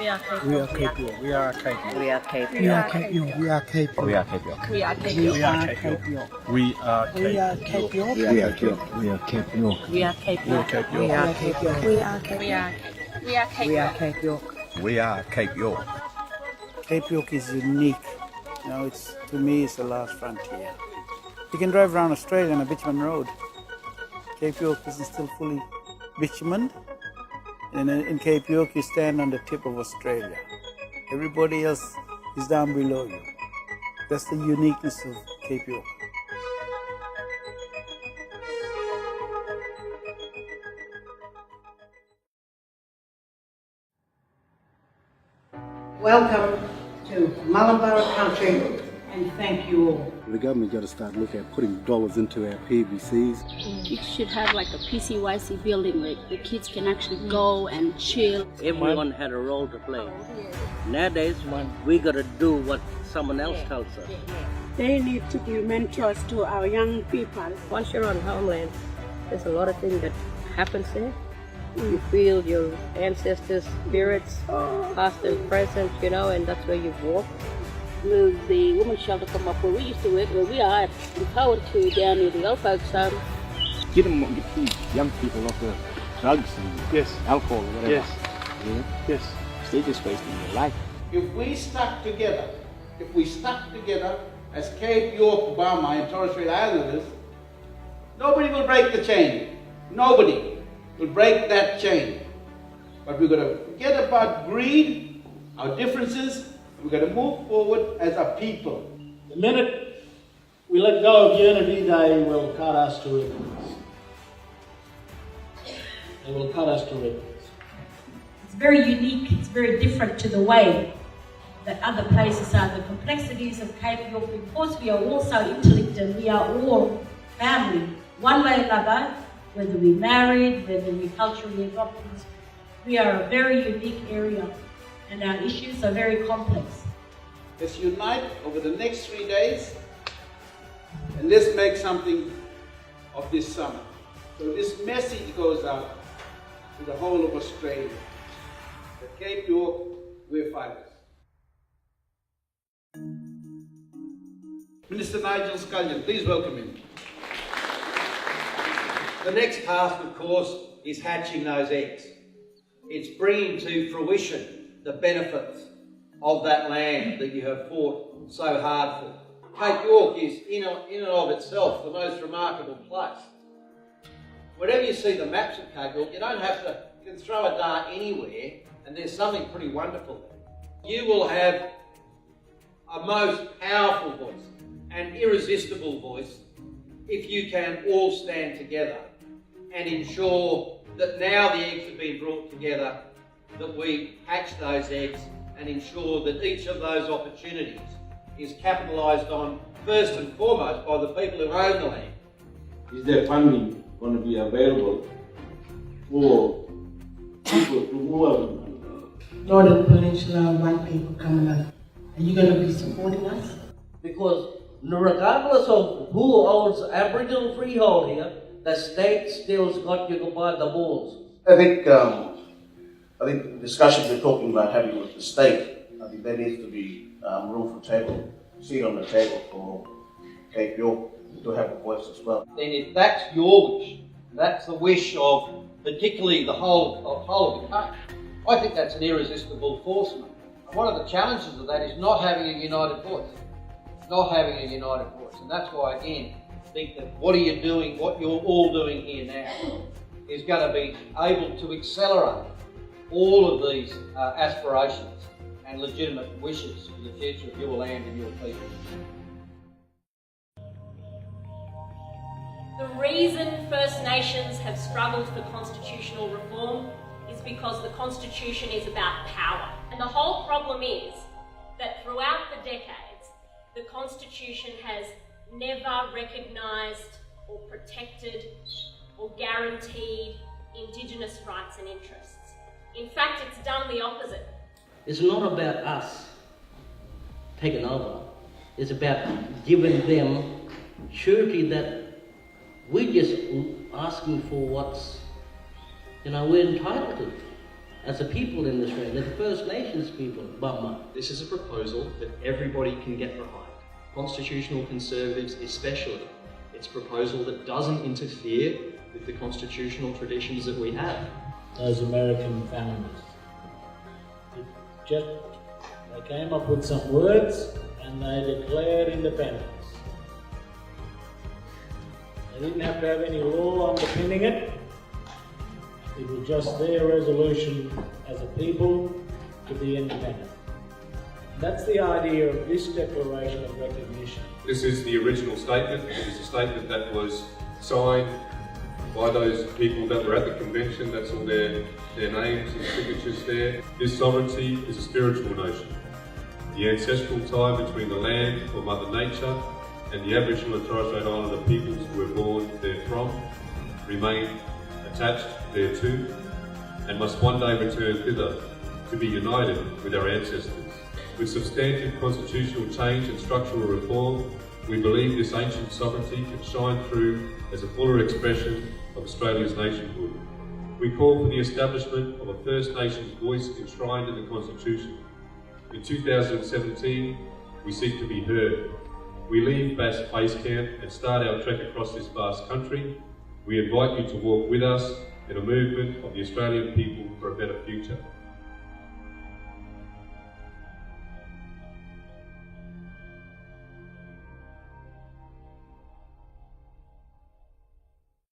We are capable. We are capable. We are capable. We are capable. We are capable. We are capable. We are capable. We are capable. We are capable. We are We are capable. capable. We are capable. We are capable. We are capable. We are capable. We are capable. We are capable. We are capable. We are Cape York. Cape York is unique. You know, to me, it's the last frontier. You can drive around Australia on a bitumen road. Cape York isn't still fully bitumened. And in Cape York, you stand on the tip of Australia. Everybody else is down below you. That's the uniqueness of Cape York. Welcome to Mullumbara Country, and thank you all. The government got to start looking at putting dollars into our PVCs. You should have like a CYLC building where the kids can actually go and chill. Everyone had a role to play. Nowadays, we got to do what someone else tells us. They need to be mentors to our young people. Once you're on homeland, there's a lot of things that happens there. You feel your ancestors' spirits, past and present, you know, and that's where you've walked. Will the women's shelter come up where we used to work, where we are empowered to down near the old folks' home. Get these young people off the drugs and alcohol or whatever. Yes. Yeah? Yes. They're just wasting their life. If we stuck together as Cape York, Obama, and Torres Strait Islanders, nobody will break the chain. Nobody will break that chain. But we've got to forget about greed, our differences. We've got to move forward as a people. The minute we let go of unity, they will cut us to ribbons. They will cut us to ribbons. It's very unique, it's very different to the way that other places are. The complexities of Cape York, because we are all so interlinked and we are all family, one way or another, whether we're married, whether we're culturally adopted, we are a very unique area and our issues are very complex. Let's unite over the next 3 days and let's make something of this summer. So this message goes out to the whole of Australia. At Cape York, we're fighters. Minister Nigel Scullion, please welcome him. The next task, of course, is hatching those eggs. It's bringing to fruition the benefits of that land that you have fought so hard for. Cape York is, in and of itself, the most remarkable place. Whenever you see the maps of Cape York, you don't have to, you can throw a dart anywhere and there's something pretty wonderful there. You will have a most powerful voice, an irresistible voice, if you can all stand together and ensure that now the eggs have been brought together, that we hatch those eggs and ensure that each of those opportunities is capitalised on first and foremost by the people who own the land. Is there funding going to be available for people to move out? Northern Peninsula white people coming up. Are you going to be supporting us? Because regardless of who owns Aboriginal freehold here, the state still's got you by the balls. I think the discussions we're talking about having with the state, I think there needs to be room for table, seat on the table for Cape York to have a voice as well. Then if that's your wish, that's the wish of particularly the whole of the country, I think that's an irresistible force, mate. And one of the challenges of that is not having a united voice. Not having a united voice. And that's why, again, I think that what are you doing, what you're all doing here now, is going to be able to accelerate all of these aspirations and legitimate wishes for the future of your land and your people. The reason First Nations have struggled for constitutional reform is because the Constitution is about power. And the whole problem is that throughout the decades, the Constitution has never recognised or protected or guaranteed Indigenous rights and interests. In fact, it's done the opposite. It's not about us taking over. It's about giving them surety that we're just asking for what's, we're entitled to. as a people in Australia, the First Nations people, Bama. This is a proposal that everybody can get behind. Constitutional Conservatives especially. It's a proposal that doesn't interfere with the constitutional traditions that we have. Those American founders, they came up with some words and they declared independence. They didn't have to have any law underpinning it. It was just their resolution as a people to be independent. That's the idea of this Declaration of Recognition. This is the original statement. It is a statement that was signed by those people that were at the convention. That's all their names and signatures there. This sovereignty is a spiritual notion. The ancestral tie between the land or Mother Nature and the Aboriginal and Torres Strait Islander peoples who were born therefrom remain attached thereto and must one day return thither to be united with our ancestors. With substantive constitutional change and structural reform, we believe this ancient sovereignty can shine through as a fuller expression of Australia's nationhood. We call for the establishment of a First Nations voice enshrined in the Constitution. In 2017, we seek to be heard. We leave base camp and start our trek across this vast country. We invite you to walk with us in a movement of the Australian people for a better future.